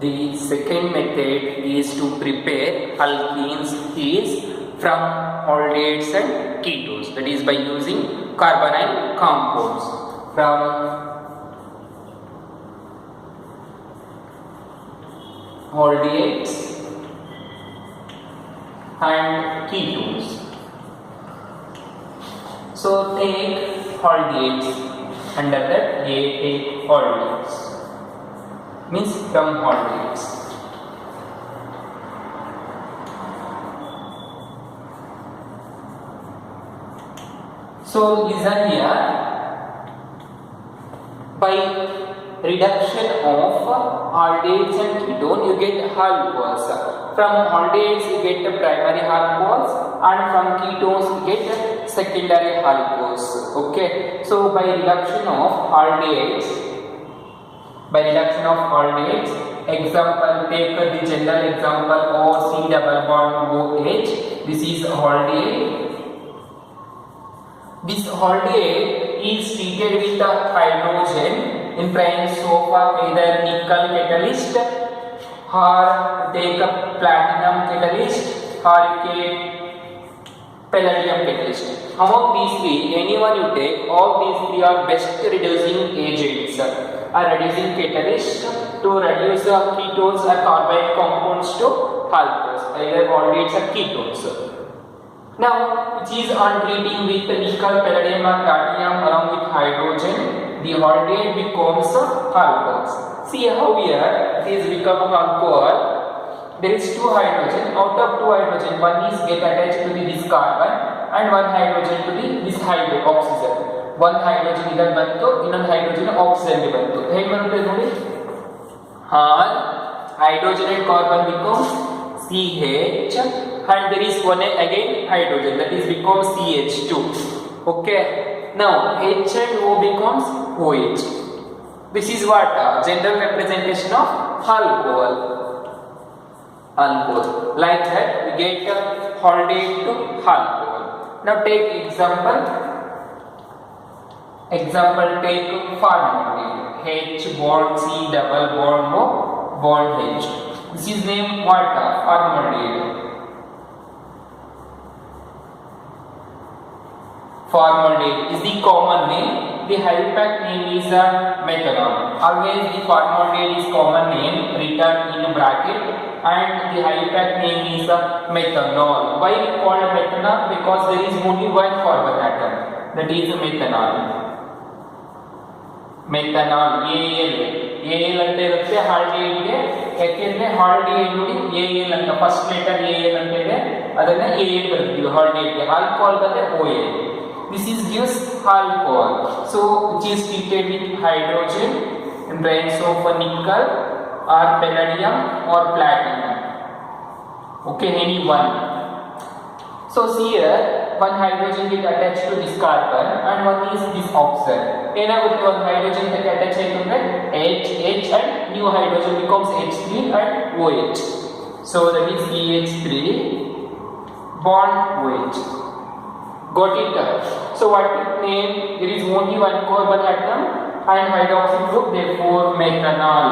The second method is to prepare alkenes is from aldehydes and ketones, that is by using carbonyl compounds from aldehydes and ketones. So take aldehydes, under that they take aldehydes, means from aldehydes. So listen here, by reduction of aldehydes and ketone you get alcohols. From aldehydes you get the primary alcohols and from ketones you get secondary alcohols. Okay, so by reduction of aldehydes, example, take the general example OC double bond OH. This is aldehyde. This aldehyde is treated with a hydrogen in presence of either nickel catalyst or take a platinum catalyst or palladium catalyst. Among these three, anyone you take, all these three are best reducing agents. Are reducing catalyst to reduce the ketones or carbonyl compounds to alcohols, either aldehydes or ketones. Now, which is on treating with nickel, palladium or platinum along with hydrogen, the aldehyde becomes alcohols. See how here it is become alcohol. There is two hydrogen. Out of two hydrogen, one is get attached to this carbon and one hydrogen to this oxygen. One hydrogen idar bantu, innond hydrogen oxygen ge bantu. Hege bante nodi. Hydrogen and carbon becomes CH and there is one again hydrogen, that is becomes CH2. Okay. Now H and O becomes OH. This is what general representation of alcohol. Like that we get aldehyde to alcohol. Now take example. Take formaldehyde. H bond C double bond O bond H. This is named what? Formaldehyde. Formaldehyde is the common name. The Hypak name is methanol. Always the formaldehyde is common name written in bracket and the Hypak name is methanol. Why we call it methanol? Because there is only one carbon atom, that is methanol. Methanol A L ಅಂತ ಇರುತ್ತೆ ಆಲ್ಡಿಹೈಡ್ಗೆ. ಯಾಕೆಂದ್ರೆ aldehyde ನೋಡಿ AL ಅಂತ first letter AL ಅಂತ ಇದೆ, ಅದನ್ನ AL ಬರ್ತೀವಿ ಆಲ್ಡಿಹೈಡ್ಗೆ. Alcohol ಬಂದ್ರೆ OL. This is gives alcohol. So which is treated with hydrogen in presence of nickel or palladium or platinum. Okay, any one. So see here, one hydrogen get attached to this carbon and one is this oxygen. Enagutte one hydrogen get attached aitundre H and new hydrogen becomes H3 and OH. So that is CH3 bond OH. Got it? So what name? There is only one carbon atom and hydroxy group, therefore methanol.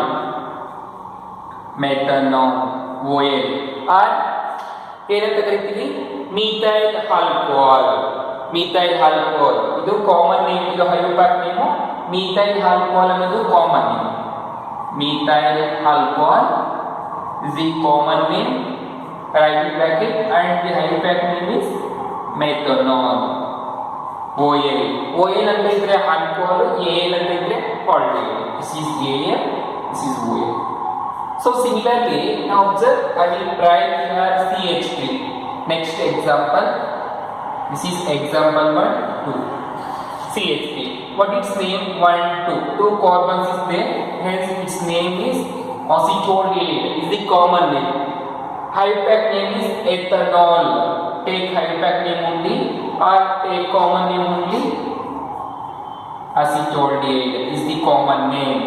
OL. Or ಏನಂತ ಕರಿತೀವಿ? Methyl alcohol. ಇದು common name, ಇದು ಹೈಡ್ರೋಪಾಕ್ name. Methyl alcohol ಅನ್ನೋದು common name. Methyl alcohol is the common name, right bracket, and the hydropack name is methanol. OL ಅಂತ ಇದ್ರೆ alcohol, AL ಅಂತ ಇದ್ರೆ aldehyde. This is AL, this is OL. So similarly, now observe, I will write here CH3. Next example, this is example 1, 2. CH3. What its name? 1, 2. Two carbons is there, hence its name is acetaldehyde. Is the common name. Hypak name is ethanol. Take Hypak name only or take common name only. Acetaldehyde is the common name.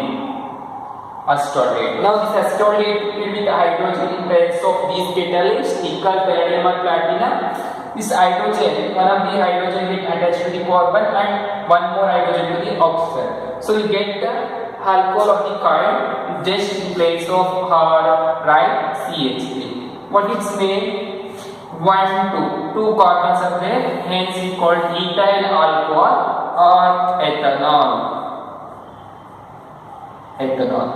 Acetaldehyde. Now this acetaldehyde will be the hydrogen in presence of these catalysts, nickel, palladium or platinum. This hydrogen, one of the hydrogen get attached to the carbon and one more hydrogen to the oxygen. So you get the alcohol of the kind, just in place of R, write CH3. What its name? 1, 2. 2 carbons are there, hence it called ethyl alcohol or ethanol. Ethanol.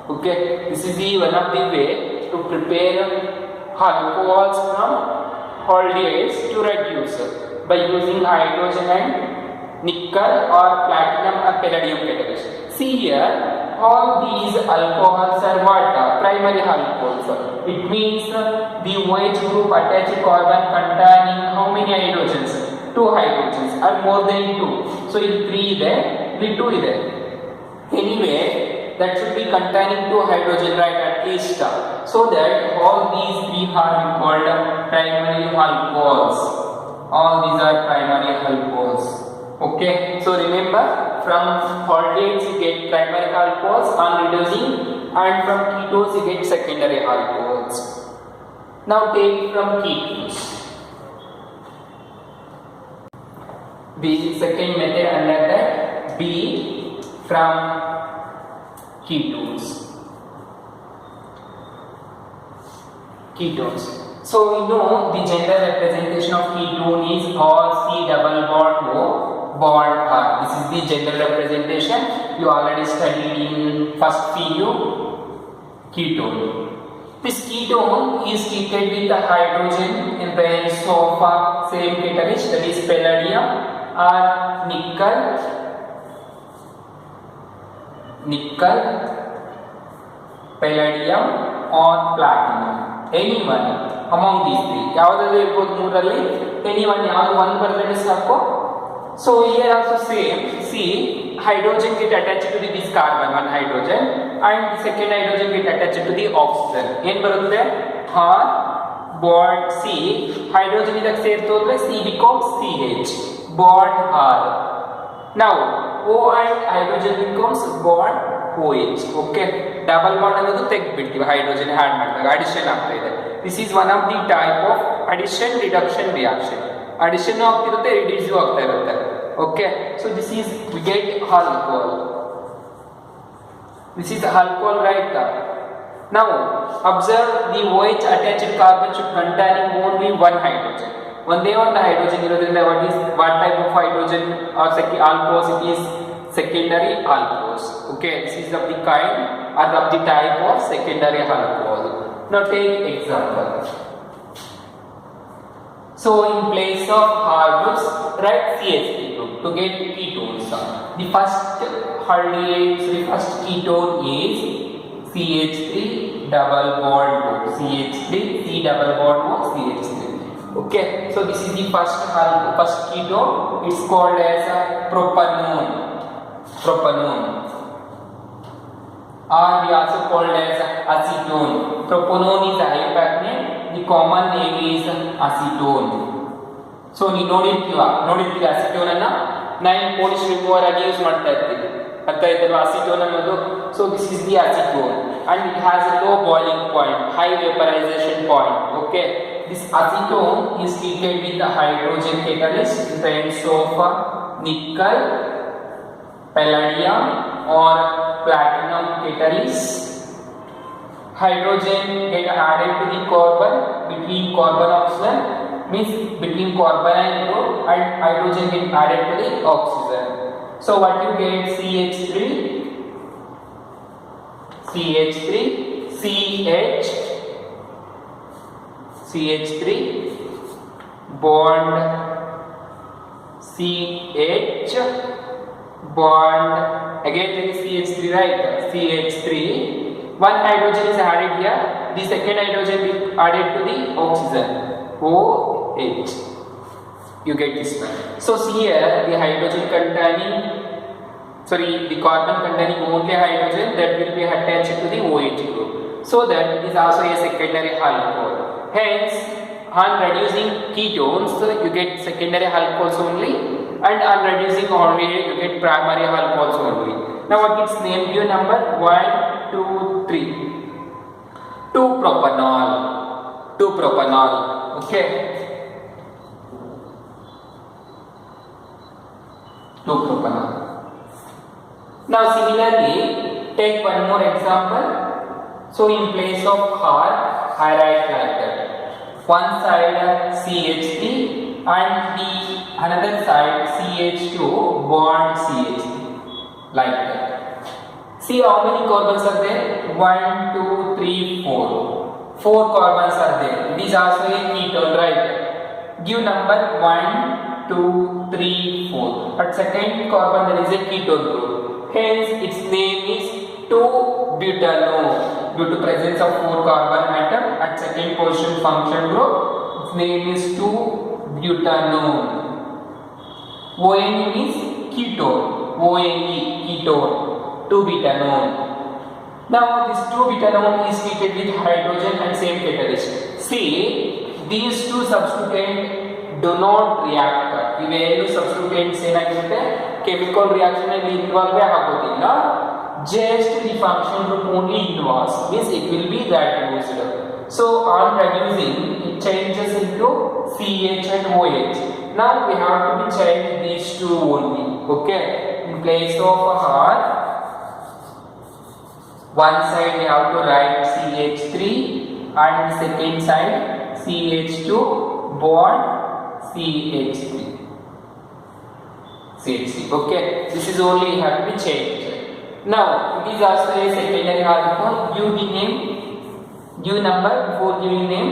Okay, this is the one of the way to prepare alcohols from aldehydes to reduce by using hydrogen and nickel or platinum or palladium catalyst. See here, all these alcohols are what? Primary alcohols. It means the OH group attached carbon containing how many hydrogens? 2 hydrogens or more than 2. So if 3 is there, only 2 is there. Anyway, that should be containing 2 hydrogen, right, at least. So that all these 3 are called primary alcohols. All these are primary alcohols. Okay, so remember, from aldehydes you get primary alcohols on reducing, and from ketones you get secondary alcohols. Now take from ketones. The second method under that, B from ketones. Ketones. So we know the general representation of ketone is R-C double bond O bond R. This is the general representation. You already studied in first video. Ketone. This ketone is treated with the hydrogen in presence of same catalyst, that is palladium or nickel, palladium or platinum. Anyone among these three. ಯಾವುದಾದರೂ ಇರಬಹುದು ಮೂರರಲ್ಲಿ. anyone ಯಾವುದು ಒಂದು ಬರೆದ್ರೆ ಸಾಕು. So here also same. See, hydrogen get attached to this carbon, one hydrogen, and the second hydrogen get attached to the oxygen. ಏನು ಬರುತ್ತೆ? R bond C. hydrogen ಇದಕ್ಕೆ ಸೇರ್ತು ಅಂದ್ರೆ C becomes CH. bond R. Now O and hydrogen becomes bond OH. Okay, double bond ಅನ್ನೋದು ತೆಗೆದುಬಿಡ್ತೀವಿ hydrogen add ಮಾಡಿದಾಗ addition ಆಗ್ತಾ ಇದೆ. This is one of the type of addition reduction reaction. Addition ಆಗ್ತಿರುತ್ತೆ, reduce ಆಗ್ತಾ ಇರುತ್ತೆ. Okay, so this is we get alcohol. This is alcohol, right? Now observe the OH attached carbon should containing only one hydrogen. ಒಂದೇ ಒಂದು hydrogen ಇರೋದ್ರಿಂದ what type of hydrogen or alcohols it is? Secondary alcohols. Okay, this is of the kind or of the type of secondary alcohol. Now take example. So in place of R groups, write CH3 group to get ketones. The first aldehyde, the first ketone is CH3 double bond O. CH3 C double bond O CH3. Okay, so this is the first ketone. It's called as propanone. Or we also called as acetone. Propanone is a hypercane. The common name is acetone. So ನೀವು ನೋಡಿರ್ತೀವಿ acetone ಅನ್ನ 9 Polish remover ಆಗಿ use ಮಾಡ್ತಾ ಇರ್ತೀವಿ. ಅರ್ಥ ಆಯ್ತಲ್ವಾ acetone ಅನ್ನೋದು? So this is the acetone and it has a low boiling point, high vaporization point. Okay, this acetone is treated with the hydrogen catalyst in presence of nickel, palladium or platinum catalyst. Hydrogen get added to the carbon between carbon oxygen, means between carbon and group, and hydrogen get added to the oxygen. So what you get? CH3 CH3 bond CH bond, again there is CH3, right? CH3, one hydrogen is added here, the second hydrogen is added to the oxygen, OH. You get this one. So see here, the hydrogen containing, the carbon containing only hydrogen that will be attached to the OH group. So that is also a secondary alcohol. Hence, on reducing ketones, you get secondary alcohols only, and on reducing aldehyde, you get primary alcohols only. Now what its name? Give number 1, 2, 3. 2-propanol. Okay. 2-propanol. Now similarly, Take one more example. So in place of R, I write like that. One side CH3 and the another side CH2 bond CH3 like that. See how many carbons are there? 1, 2, 3, 4. 4 carbons are there. It is also a ketone, right? Give number 1, 2, 3, 4. At second carbon there is a ketone group. Hence its name is 2-butanone. Due to presence of 4 carbon atom at second position function group, its name is 2-butanone. ONE means ketone. ONE ketone. 2-butanone. Now this 2-butanone is treated with hydrogen and same catalyst. See, these two substituents do not react. ಇವೆರಡು substituents ಏನಾಗಿರುತ್ತೆ chemical reaction ಅಲ್ಲಿ involve ಆಗೋದಿಲ್ಲ. Just the function group only involves, means it will be that used. So on reducing, it changes into CH and OH. Now we have to be change these two only. Okay, in place of R, one side we have to write CH3 and second side CH2 bond CH3. Okay, this is only have to be changed. Now it is also a secondary alcohol. Give number before giving name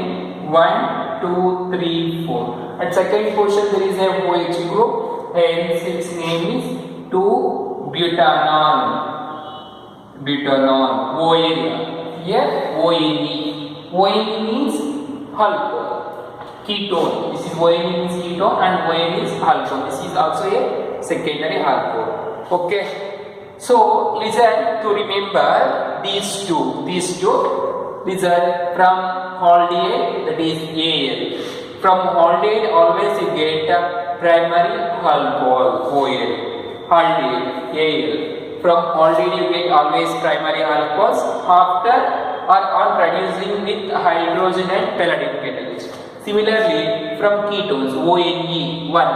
1, 2, 3, 4. At second position there is a OH group, hence its name is 2-butanone. Butanone. ONE. Here ONE. ONE means alcohol. Ketone. This is ONE means ketone and ONE is alcohol. This is also a secondary alcohol. Okay. So listen to remember these two. Listen from aldehyde, that is AL. From aldehyde always you get primary alcohol OL. Aldehyde AL. From aldehyde you get always primary alcohols after or on reducing with hydrogen and palladium catalyst. Similarly from ketones ONE 1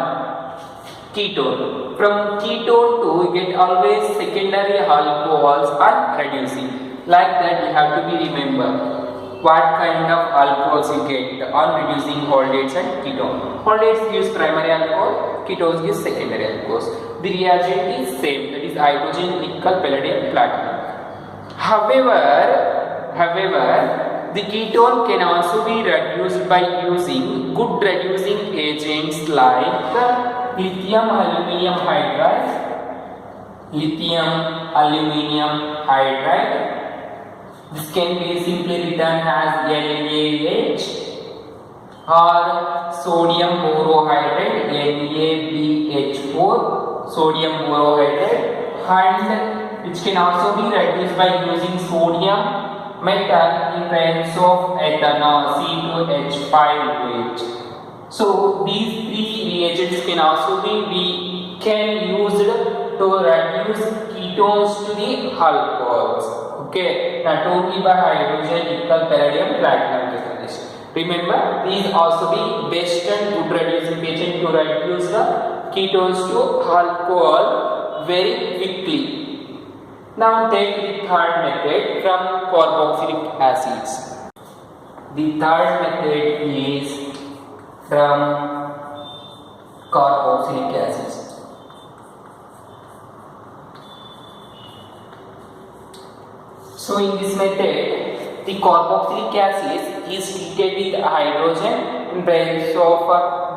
ketone. From ketone to you get always secondary alcohols on reducing. Like that you have to be remember what kind of alcohols you get on reducing aldehydes and ketones. Aldehydes gives primary alcohol, ketones gives secondary alcohols. The reagent is same, that is hydrogen, nickel, palladium, platinum. However, the ketone can also be reduced by using good reducing agents like lithium aluminium hydride. This can be simply written as NaH, or sodium borohydride NaBH4, sodium borohydride, and which can also be reduced by using sodium metal in presence of ethanol C2H5OH. So these three reagents can also be used to reduce ketones to the alcohols. Okay, not only by hydrogen, nickel, palladium, platinum catalyst. Remember, these also be best and good reducing agent to reduce the ketones to alcohol very quickly. Now take the third method from carboxylic acids. The third method is from carboxylic acids. So in this method, the carboxylic acid is treated with hydrogen in presence of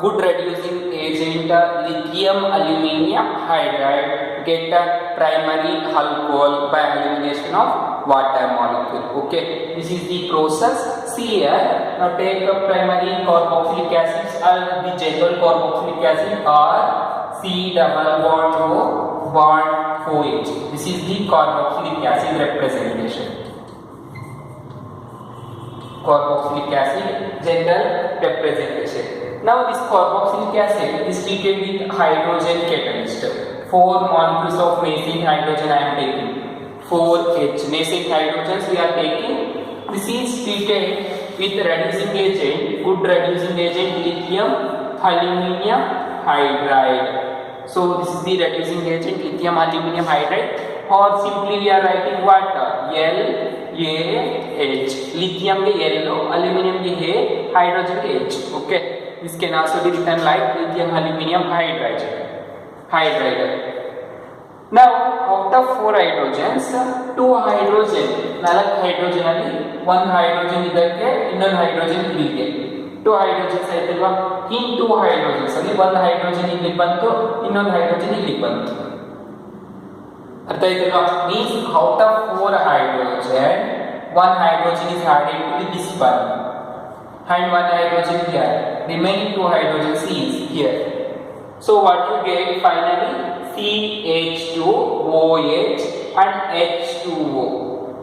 good reducing agent lithium aluminium hydride, get primary alcohol by elimination of water molecule. Okay, this is the process. See here, now take a primary carboxylic acid and the general carboxylic acid or C double bond O bond OH. This is the carboxylic acid representation. Carboxylic acid general representation. Now this carboxylic acid is treated with hydrogen catalyst. 4 molecules of nascent hydrogen I am taking. 4H nascent hydrogens we are taking. This is treated with reducing agent, good reducing agent lithium aluminium hydride. So this is the reducing agent lithium aluminium hydride or simply we are writing what LaH. Lithium ge L, aluminum ge A, hydrogen ge H. Okay, this can also be written like lithium aluminum hydride. Now out of 4 hydrogens 2 hydrogen 4 hydrogen ಅಲ್ಲಿ 1 hydrogen ಇದಕ್ಕೆ ಇನ್ನೊಂದು hydrogen ಇಲ್ಲಿಗೆ 2 hydrogens ಆಯ್ತಲ್ವಾ ಈ 2 hydrogens ಅಲ್ಲಿ 1 hydrogen ಇಲ್ಲಿ ಬಂತು ಇನ್ನೊಂದು hydrogen ಇಲ್ಲಿ ಬಂತು ಅರ್ಥ ಆಯ್ತಲ್ವಾ means out of 4 hydrogen 1 hydrogen is added to this one and 1 hydrogen here remaining 2 hydrogens is here so what you get finally CH2OH and H2O.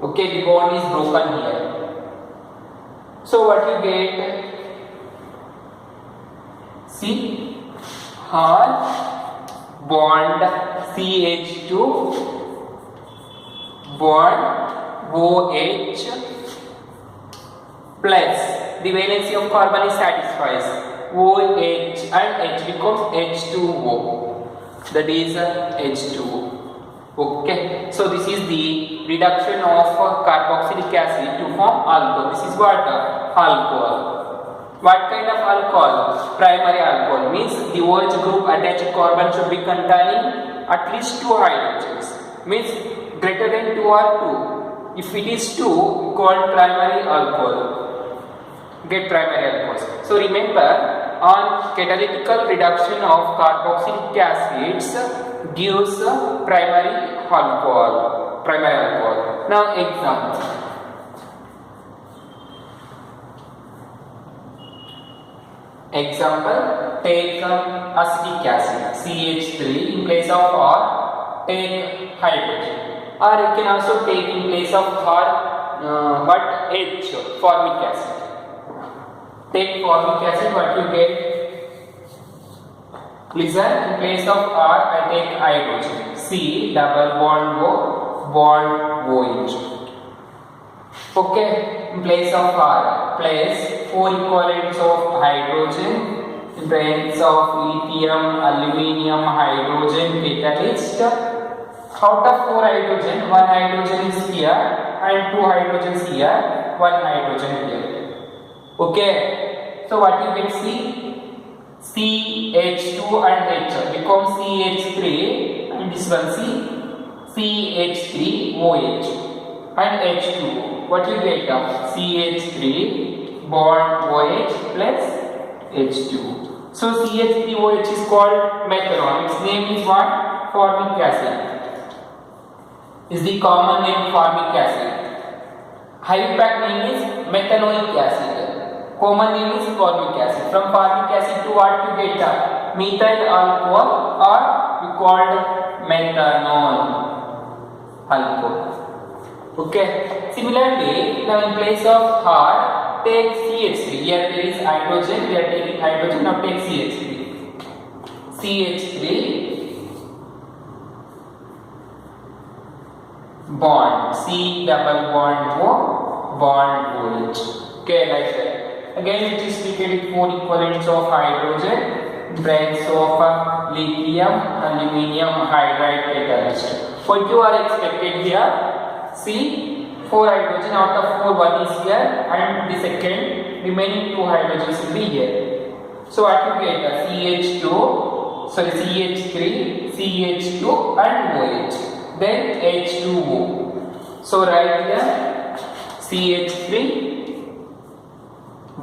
Okay, the bond is broken here. So what you get? See, hard bond CH2 bond OH plus the valency of carbon is satisfies. OH and H becomes H2O. That is H2O. Okay, so this is the reduction of carboxylic acid to form alcohol. This is what alcohol. What kind of alcohol? Primary alcohol means the OH group attached carbon should be containing at least 2 hydrogens. Means greater than 2 or 2. If it is 2, called primary alcohol. Get primary alcohols. So remember, on catalytical reduction of carboxylic acids gives primary alcohol. Now example. Take acetic acid CH3 in place of R take hydrogen, or you can also take in place of R H formic acid. Take formic acid, what you get? Listen, in place of R I take hydrogen. C double bond O bond OH. Okay, in place of R place 4 equivalents of hydrogen. In place of lithium, aluminium, hydrogen catalyst. Out of 4 hydrogen, 1 hydrogen is here and 2 hydrogens here, 1 hydrogen here. Okay, so what you can see, CH2 and H become CH3 and this one CH3OH and H2O. What you get? CH3 bond OH plus H2O. So CH3OH is called methanol. Its name is what? Formic acid. Is the common name formic acid. High-pack name is methanoic acid. Common name is formic acid. From formic acid to what you get? Methyl alcohol or we called methanol alcohol. Okay. Similarly, now in place of R, take CH3. Here there is hydrogen. We are taking hydrogen. Now take CH3. CH3 bond C double bond O bond OH. Okay, like that. Again, it is treated with 4 equivalents of hydrogen, brands of lithium, aluminium hydride catalyst. What you are expected here? See, 4 hydrogen out of 4, 1 is here, and the second remaining 2 hydrogens will be here. So what you get? CH3, CH2, and OH. Then H2O. So write here CH3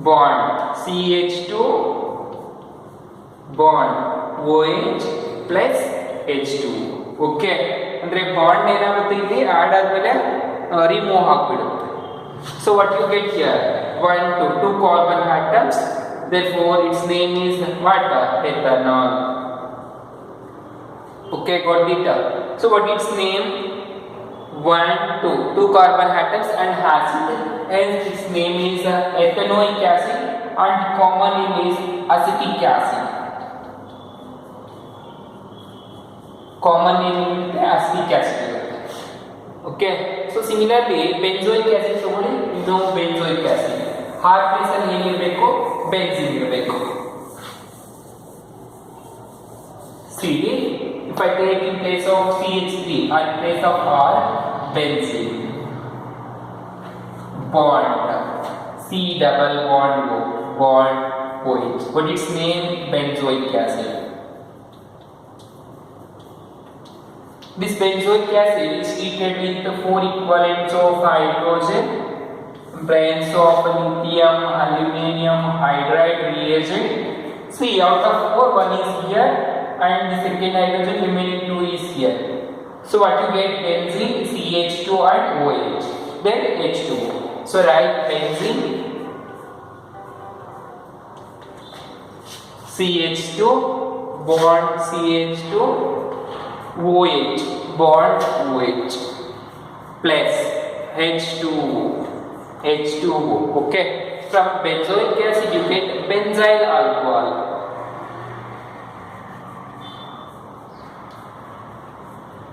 bond CH2 bond OH plus H2O. Okay, ಅಂದ್ರೆ bond ಏನಾಗುತ್ತೆ ಇಲ್ಲಿ add ಆದ್ಮೇಲೆ remove ಆಗ್ಬಿಡುತ್ತೆ. So what you get here? 2 carbon atoms. Therefore its name is what? Ethanol. Okay, got it? So what its name? 2 carbon atoms and acid, hence its name is ethanoic acid and common name is acetic acid. Common name is acetic acid. Okay, so similarly benzoic acid ತಗೊಳ್ಳಿ, no benzoic acid. R place ಅಲ್ಲಿ ಏನಿರಬೇಕು? benzene ಇರಬೇಕು. See, if If I take in place of CH3 or in place of R, benzene. Bond, C double bond O, bond OH. What is its name? Benzoic acid. This benzoic acid is treated with 4 equivalents of hydrogen, branes of lithium, aluminium hydride reagent. See, out of 4, 1 is here and the second hydrogen remaining 2 is here. So what you get? Benzene, CH2 and OH. Then H2. So write benzene, CH2, bond CH2, OH, bond OH, plus H2O. Okay. From benzoic acid you get benzyl alcohol.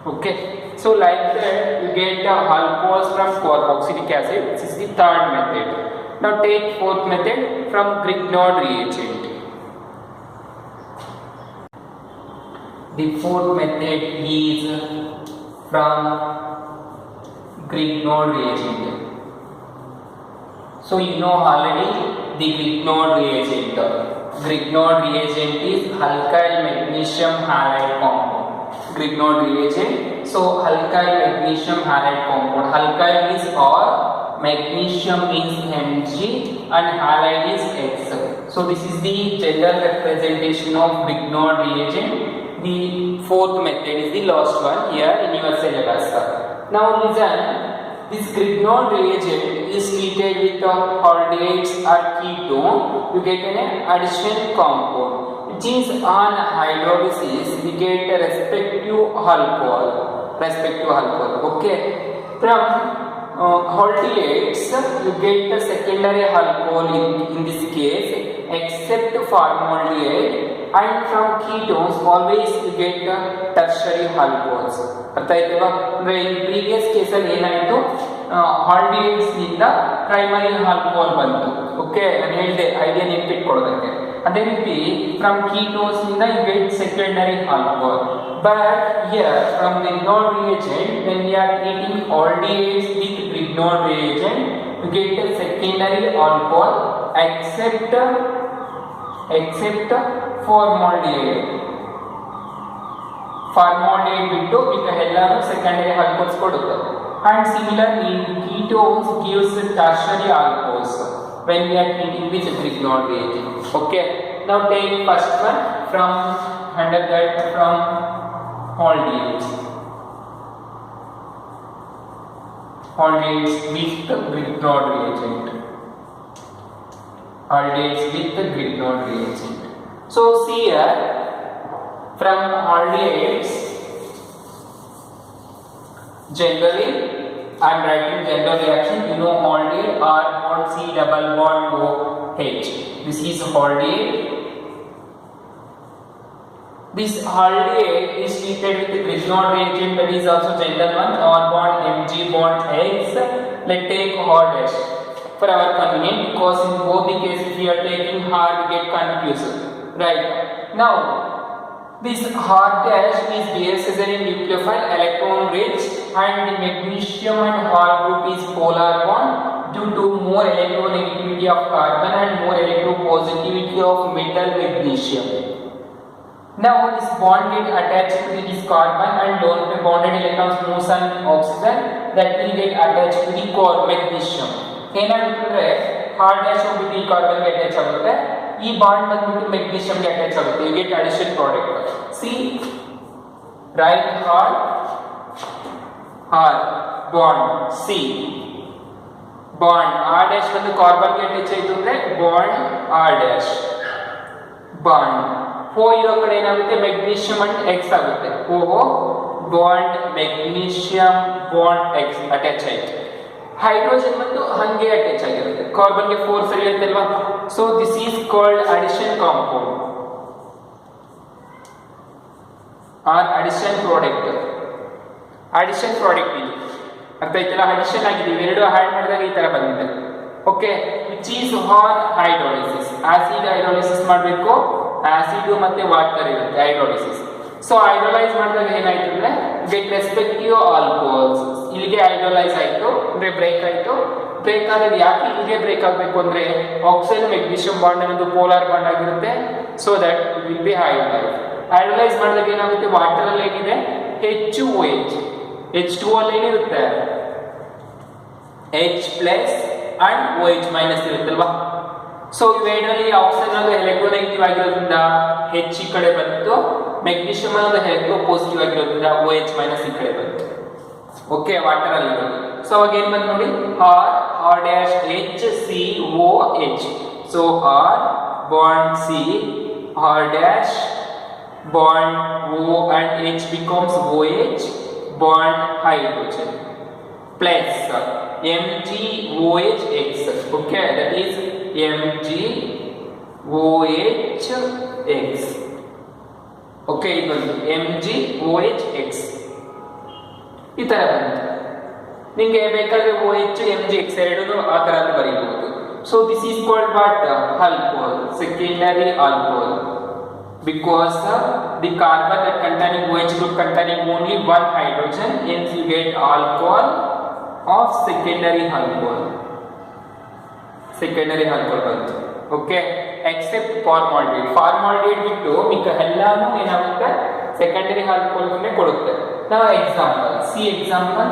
Okay. So like that you get alcohols from carboxylic acid. This is the third method. Now take fourth method from Grignard reagent. The fourth method is from Grignard reagent. So you know already the Grignard reagent. Grignard reagent is alkyl magnesium halide compound. Grignard reagent. So alkyl magnesium halide compound. Alkyl is R, magnesium is Mg, and halide is X. So this is the general representation of Grignard reagent. The fourth method is the last one here in your syllabus. Now listen. This Grignard reagent is treated with aldehydes or ketone. You get an addition compound, which is on hydrolysis we get a respective alcohol. Okay. From aldehydes you get the secondary alcohol in this case, except formaldehyde, and from ketones always you get the tertiary alcohols. ಅರ್ಥ ಆಯ್ತಲ್ವಾ? ಅಂದ್ರೆ ಈ previous ಕೇಸಲ್ಲಿ ಏನಾಯಿತು, aldehydes ನಿಂದ primary alcohol ಬಂತು. Okay, ನಾನು ಹೇಳಿದೆ ಐಡಿಯಾ ನೆನಪಿಟ್ಕೊಳ್ಳೋದಕ್ಕೆ. ಅದೇ ರೀತಿ ಫ್ರಮ್ ಕೀಟೋನ್ಸ್ ನಿಂದ you get secondary alcohol. But here from Grignard reagent when we are treating aldehydes with Grignard reagent you get a secondary alcohol except formaldehyde. Formaldehyde ಬಿಟ್ಟು ಈಗ ಎಲ್ಲರೂ ಸೆಕೆಂಡರಿ ಆಲ್ಕೋಹಾಲ್ಸ್ ಕೊಡುತ್ತೆ. And similarly ketones gives tertiary alcohols when we are treating with Grignard reagent. Okay, now take first one from under that from aldehydes with Grignard reagent. Aldehydes with Grignard reagent. So see here from aldehydes, generally I am writing general reaction. You know aldehyde, R bond C double bond OH. This is aldehyde. This aldehyde is treated with the Grignard reagent, that is also general one. R bond Mg bond X. Let's take R dash for our convenience, because in both the cases we are taking R, we get confused. Right now. This R dash is behaves as a nucleophile, electron rich, and the magnesium and R group is polar bond due to more electronegativity of carbon and more electropositivity of metal magnesium. Now this bond get attached to this carbon and bonded electrons moves on oxygen, that will get attached to the core magnesium. ಏನಾಗುತ್ತಂದ್ರೆ R dash ಹೋಗ್ಬಿಟ್ಟು ಈ carbon ಗೆ attach ಆಗುತ್ತೆ, ಈ bond ಬಂದ್ಬಿಟ್ಟು magnesium ಗೆ attach ಆಗುತ್ತೆ. You get addition product. C right R bond C bond R dash ಬಂದು carbon ಗೆ ಅಟ್ಯಾಚ್ ಆಯ್ತು ಅಂದ್ರೆ bond R dash bond O ಇರೋ ಕಡೆ ಏನಾಗುತ್ತೆ ಮೆಗ್ನೀಷಿಯಂ ಅಂಡ್ X ಆಗುತ್ತೆ. O bond magnesium bond X attach ಆಯ್ತು. ಹೈಡ್ರೋಜನ್ ಬಂದು ಹಂಗೆ ಅಟ್ಯಾಚ್ ಆಗಿರುತ್ತೆ, ಕಾರ್ಬನ್ ಗೆ ಫೋರ್ಸ್ ಇರುತ್ತೆ ಅಲ್ವಾ. So this is called addition compound or addition product. Addition product ಇದು ಅರ್ಥ ಆಯ್ತಲ್ಲ, ಅಡಿಷನ್ ಆಗಿದೆ, ಇವೆರಡು ಆಡ್ ಮಾಡಿದಾಗ ಈ ತರ ಬಂದಿದೆ. Okay, which is on hydrolysis. Acid hydrolysis ಮಾಡಬೇಕು, ಆಸಿಡ್ ಮತ್ತೆ ವಾಟರ್ ಇರುತ್ತೆ ಹೈಡ್ರೋಲಿಸಿಸ್. ಸೊ ಹೈಡ್ರೋಲೈಸ್ ಮಾಡಿದಾಗ ಏನಾಯ್ತು ಅಂದ್ರೆ ವಿತ್ ರೆಸ್ಪೆಕ್ಟಿವ್ ಆಲ್ಕೋಹಾಲ್ಸ್ ಇಲ್ಲಿಗೆ ಹೈಡ್ರೋಲೈಸ್ ಆಯ್ತು ಅಂದ್ರೆ ಬ್ರೇಕ್ ಆಯ್ತು. ಬ್ರೇಕ್ ಆದಾಗ ಯಾಕೆ ಇಲ್ಲಿಗೆ ಬ್ರೇಕ್ ಆಗಬೇಕು ಅಂದ್ರೆ ಆಕ್ಸೈಡ್ ಮೆಗ್ನೀಷಿಯಂ ಬಾಂಡ್ ಅನ್ನೋದು ಪೋಲಾರ್ ಬಾಂಡ್ ಆಗಿರುತ್ತೆ. So that will be hydrolyse. Hydrolyse ಮಾಡಿದಾಗ ಏನಾಗುತ್ತೆ ವಾಟರ್ ಅಲ್ಲಿ ಏನಿದೆ H2OH, H2O ಅಲ್ಲಿ ಏನಿರುತ್ತೆ H plus and OH minus ಇರುತ್ತಲ್ವಾ. ಸೊ ಇವೆರಡರಲ್ಲಿ ಆಕ್ಸಿಜನ್ ಅನ್ನೋದು ಎಲೆಕ್ಟ್ರೋನೆಗೆಟಿವ್ ಆಗಿರೋದ್ರಿಂದ H ಈ ಕಡೆ ಬಂತು, ಮೆಗ್ನೀಷಿಯಂ ಅನ್ನೋದು ಎಲೆಕ್ಟ್ರೋ ಪಾಸಿಟಿವ್ ಆಗಿರೋದ್ರಿಂದ OH ಮೈನಸ್ ಈ ಕಡೆ ಬಂತು. ಓಕೆ ವಾಟರ್ ಅಲ್ಲಿ ಇರೋದು. ಸೊ ಅವಾಗ ಏನ್ ಬಂತು ನೋಡಿ R dash HCOH. So R bond C, R dash bond O and H becomes OH bond hydrogen plus MgOHX. Okay, that is MgOHX. Okay, ಇದು MgOHX ಈ ತರ ಬಂತು. ನಿಮಗೆ ಬೇಕಾದ್ರೆ OH MgX ಎರಡೂ ಆ ತರ ಬರೀಬಹುದು. So this is called what alcohol, secondary alcohol, because the carbon that containing OH group containing only one hydrogen, hence you get alcohol of secondary alcohol. Secondary alcohol ಬಂತು. Okay except formaldehyde. ಫಾರ್ಮಾಲ್ಡಿಹೈಡ್ ಬಿಟ್ಟು ಮಿಕ್ಕ ಎಲ್ಲಾನು ಏನಾಗುತ್ತೆ secondary alcohol ನೇ ಕೊಡುತ್ತೆ. ನಾವು example see example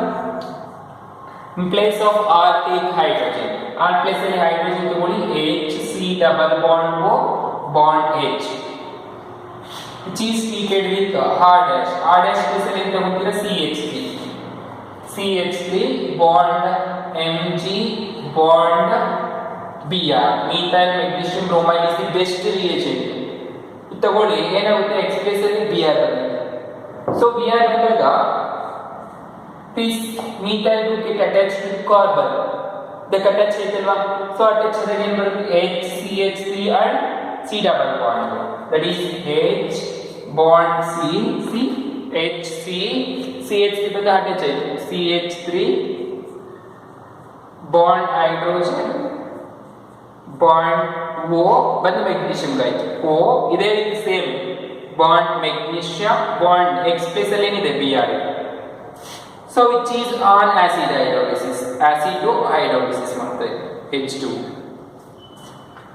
in place of R take hydrogen. R place ಅಲ್ಲಿ hydrogen ತಗೊಳ್ಳಿ HC double bond O bond H which is treated with R dash. R dash place ಅಲ್ಲಿ ಎಂತ ಹೋಗ್ತೀರಾ CH3 bond Mg bond Br. methyl magnesium bromide is the best reagent. ತಗೊಳ್ಳಿ ಏನಾಗುತ್ತೆ X place ಅಲ್ಲಿ Br ಬರುತ್ತೆ. so Br ಬಂದಾಗ this methyl group get attached to carbon. they attach ಆಯ್ತಲ್ವಾ. so attach ಆದಾಗ ಏನು ಬರುತ್ತೆ HCH3 and C double bond. that is H bond C HC CH3 ಬಂದು attach ಆಯ್ತು CH3 bond hydrogen bond O ಬಂದು magnesium ಆಯ್ತು O. ಇದೇ ರೀತಿ same bond magnesium bond X place ಅಲ್ಲಿ ಏನಿದೆ Br. so which is on acid hydrolysis, acid to hydrolysis ಮಾಡ್ತಾರೆ H2.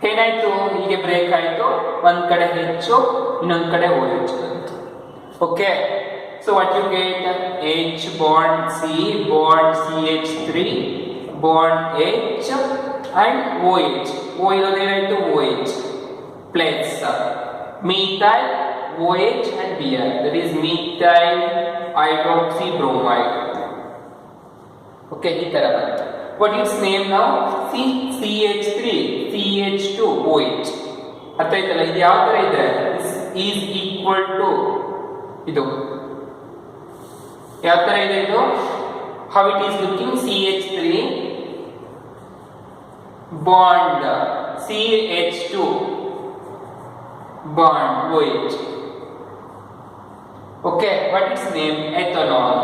ಏನಾಯ್ತು ಹೀಗೆ ಬ್ರೇಕ್ ಆಯ್ತು, ಒಂದ್ ಕಡೆ H ಇನ್ನೊಂದ್ ಕಡೆ OH ಬಂತು. Okay so what you get H bond C bond CH3 bond H and OH. O ಇರೋದು ಏನಾಯ್ತು OH plus methyl OH and Br, that is methyl hydroxybromide. Okay, ಈ ತರ ಬಂತು. what is name now CH3 CH2OH. ಅರ್ಥ ಆಯ್ತಲ್ಲ. ಇದು ಯಾವ ತರ ಇದೆ is equal to ಇದು ಯಾವ ತರ ಇದೆ ಇದು how it is looking CH3 bond CH2 bond OH. okay, what is name ethanol.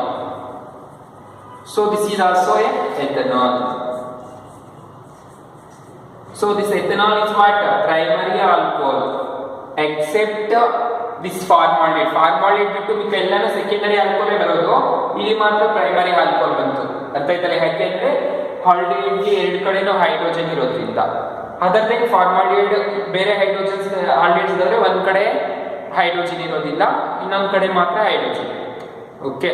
so this is also a ethanol. so this ethanol is what primary alcohol except this formaldehyde. formaldehyde ಬಿಟ್ಟು ಮಿಕ್ಕ ಎಲ್ಲಾನು secondary alcohol ಬರೋದು, ಇಲ್ಲಿ ಮಾತ್ರ primary alcohol ಬಂತು. ಅರ್ಥ ಆಯ್ತಲ್ಲ. ಯಾಕೆಂದ್ರೆ ಆಲ್ಡಿಹೈಡ್ ಗೆ ಎರಡು ಕಡೆನೂ ಹೈಡ್ರೋಜನ್ ಇರೋದ್ರಿಂದ. ಅದರ್ ದೆನ್ ಫಾರ್ಮಾಲ್ಡಿಹೈಡ್ ಬೇರೆ ಹೈಡ್ರೋಜನ್ಸ್ ಆಲ್ಡಿಹೈಡ್ಸ್ ಇದ್ರೆ ಒಂದ್ ಕಡೆ ಹೈಡ್ರೋಜನ್ ಇರೋದಿಲ್ಲ, ಇನ್ನೊಂದ್ ಕಡೆ ಮಾತ್ರ hydrogen. Okay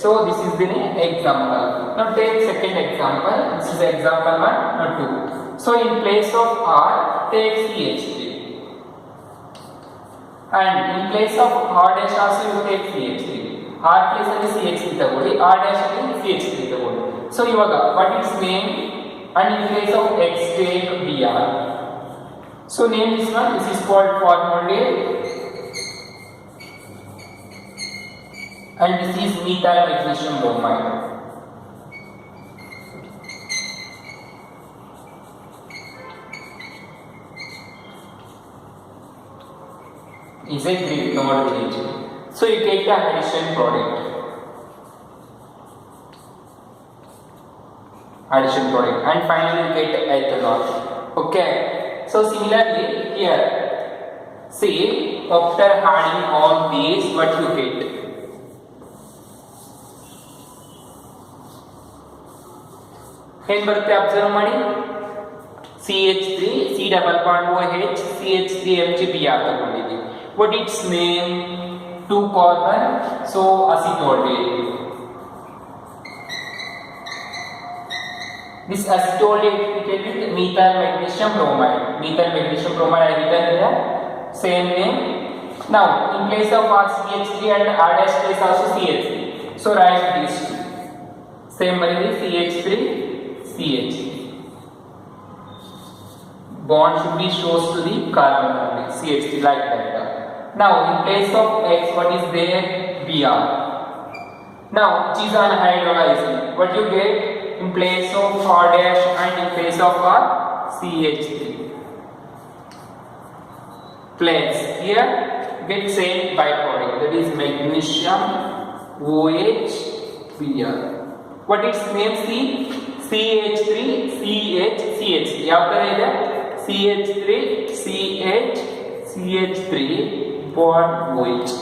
so this is the example. now take second example. this is example 1 or 2. so in place of R take CH3 and in place of R dash also you take CH3. R place ಅಲ್ಲಿ CH3 ತಗೊಳ್ಳಿ, R dash ಅಲ್ಲಿ CH3 ತಗೊಳ್ಳಿ. so ಇವಾಗ what is name and in place of X take Br. so name this one. this is called formaldehyde and this is methyl magnesium bromide. is a Greek node reagent. so you take the addition product and finally you get ethanol. okay so similarly here See, after adding all these, what you get? ಏನು ಬರುತ್ತೆ observe ಮಾಡಿ. CH3 C double bond OH CH3 MgBr ತಗೊಂಡಿದ್ದೀವಿ. What its name? 2 carbon, so acetaldehyde. This acetaldehyde with methyl magnesium bromide. Methyl magnesium bromide I written here. Same name. Now in place of our CH3 and R dash place also CH3. So write these two. Same value CH3 CH. Bond should be shows to the carbon only. CH3 like that. Now in place of X, what is there? Br. Now it is anhydrolysing. What you get in place of R dash and in place of R? CH3. Place here get same byproduct, that is magnesium OH Br. What its name? CH3 CH CH. ಯಾವ ತರ ಇದೆ? CH3 CH CH3 bond OH.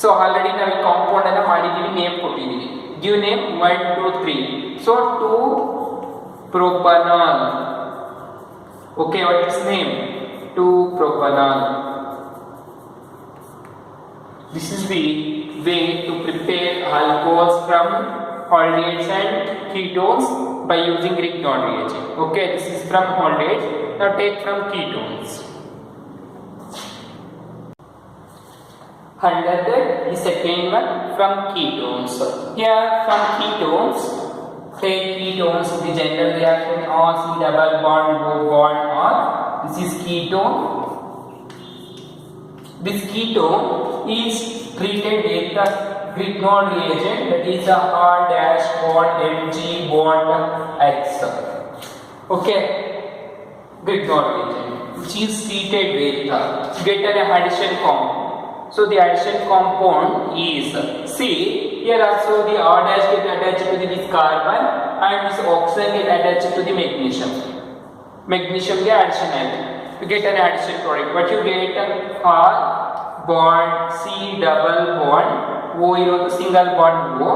So already ನಾವು ಈ compound ಅನ್ನು ಮಾಡಿದೀವಿ, name ಕೊಟ್ಟಿದೀವಿ. Give name 1 2 3. So 2 propanol. Okay, what is name? 2 propanol. This is the way to prepare alcohols from aldehydes and ketones by using Grignard reagent. Okay, this is from aldehydes. Now take from ketones. Under that, the second one from ketones. Here from ketones, take ketones, the general reaction or C double bond O bond or. This is ketone. This ketone is treated with the Grignard reagent, that is a R dash bond Mg bond X. Okay, Grignard reagent, which is treated with get an addition compound. So the addition compound is, see here also the R dash get attached to this carbon and this oxygen get attached to the magnesium. Magnesium get addition and you get an addition product. What you get? R bond C double bond O ಇರೋದು single bond O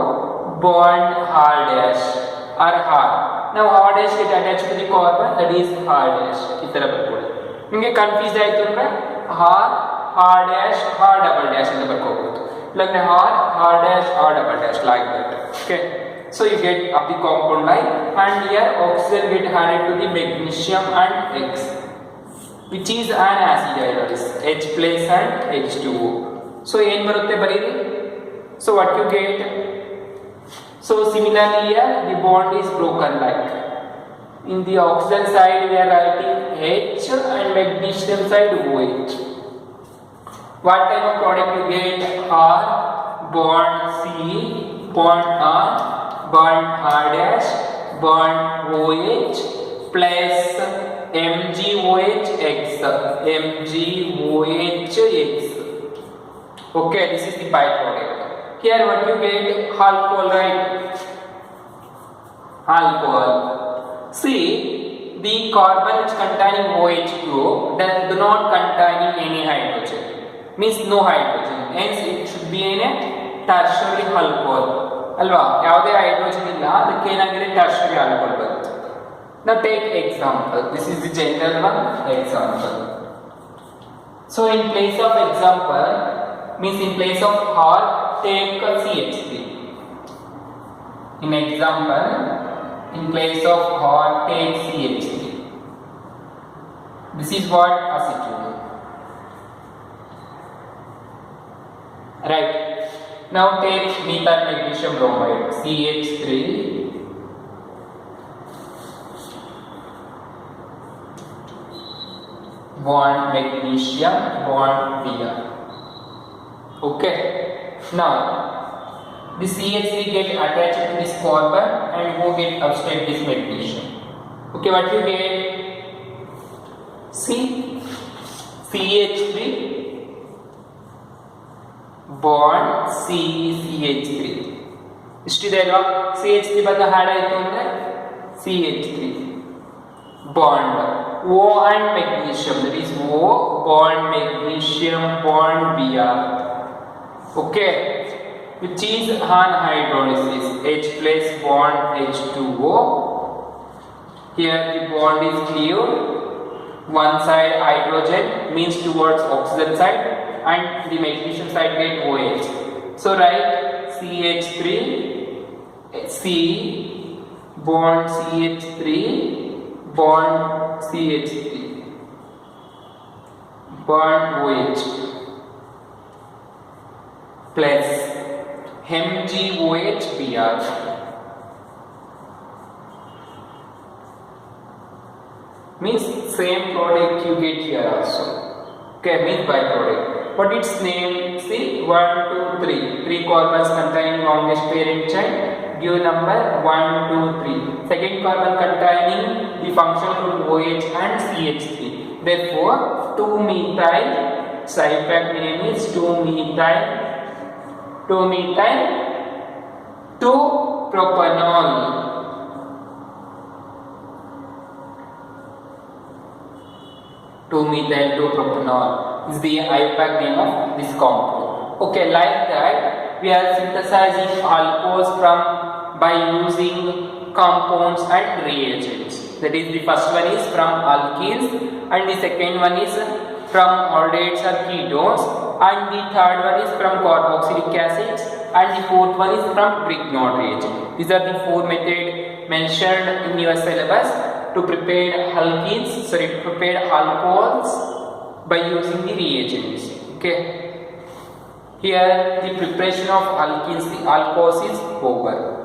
bond R dash or R. Now R dash get attached to the carbon, that is R dash. ಈ ತರ ಬರ್ಕೊಳ್ಳಿ. ನಿಮಗೆ confuse ಆಯ್ತು ಅಂದ್ರೆ R dash R double dash ಅಂತ ಬರ್ಕೋಬಹುದು. ಇಲ್ಲಾಂದ್ರೆ R dash R double dash like that. Okay. So you get up the compound line and here oxygen get added to the magnesium and X, which is an acid hydrolysis, H plus and H2O. So ಏನು ಬರುತ್ತೆ ಬರೀರಿ. So what you get? So similarly here the bond is broken like. In the oxygen side we are writing H and magnesium side OH. What type of product you get? R bond C bond R bond R dash bond OH plus MgOH X. MgOH X. Okay, this is the byproduct. Here what you get? Alcohol, right? Alcohol. See, the carbon which containing OH group that do not containing any hydrogen, means no hydrogen, hence it should be in a tertiary alcohol. ಅಲ್ವಾ, ಯಾವುದೇ hydrogen ಇಲ್ಲ, ಅದಕ್ಕೆ ಏನಾಗಿದೆ? Tertiary alcohol ಬರುತ್ತೆ. Now take example. This is the general one. Example. So in place of example, means in place of R, take CH3. In example, in place of R, take CH3. This is what acetone. Right. Now take methyl magnesium bromide, CH3 bond magnesium bond Br. Okay. Now the CH3 get attached to this carbon and who get upstate this magnesium. Okay, what you get? See, CH3 bond CH3 ಇಷ್ಟಿದೆ ಅಲ್ವಾ. CH3 ಬಂದು ಹಾಡ್ ಆಯಿತು ಅಂದರೆ CH3 bond. O and magnesium, that is O bond magnesium bond Br. Okay, which is on hydrolysis. H plus bond H2O. Here the bond is clear. One side hydrogen means towards oxygen side, and the magnesium side get OH. So write CH3 C bond CH3 bond CH3 bond OH plus MgOH Br. Means same product you get here also. Okay, means byproduct. But its name, see, 1, 2, 3. 3 carbons containing longest parent chain. Give number 1, 2, 3. Second carbon containing the functional group OH and CH3. Therefore, 2-methyl, Cy-Pack name is 2-methyl, 2-propanol. 2-methyl 2-propanol is the IUPAC name of this compound. Okay, like that we are synthesizing alcohols by using compounds and reagents. That is, the first one is from alkenes, and the second one is from aldehydes or ketones, and the third one is from carboxylic acids, and the fourth one is from Grignard reagent. These are the 4 methods mentioned in your syllabus to prepare prepare alcohols by using the reagents. Okay, here the preparation of alkenes, the alcohols is over.